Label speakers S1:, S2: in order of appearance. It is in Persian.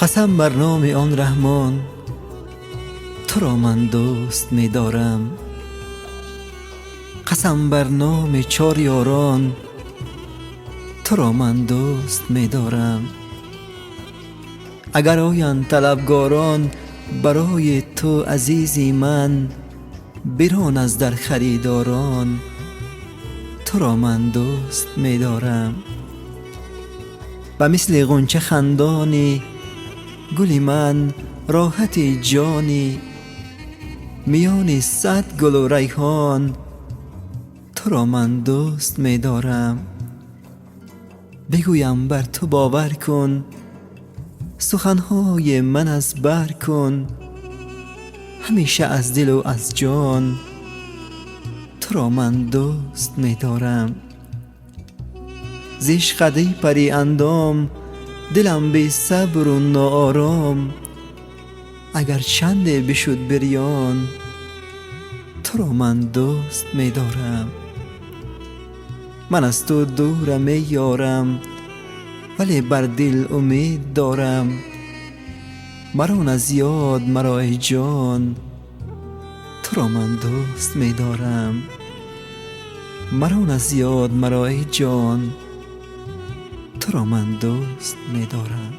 S1: قسم بر نام آن رحمان، تو را من دوست می دارم. قسم بر نام چار یاران، تو را من دوست می دارم. اگر آیند طلبگاران برای تو عزیزی من، بیرون از در خریداران، تو را من دوست می دارم. و مثل غنچه خندانی گلی من راحت جانی، میان صد گل و ریحان، تو را من دوست می دارم. بگویم بر تو باور کن، سخنهای من از بر کن، همیشه از دل و از جان، تو را من دوست می دارم. ز عشقت ای پری اندام، دلم بی صبر و ناآرام، اگر چند بشد بریان، تو را من دوست می دارم. من از تو دورم ای یارم، ولی بر دل امید دارم. مران از یاد مرا ای جان، تو را من دوست می دارم. مران از یاد مرا ای جان، تو را من دوست می دارم.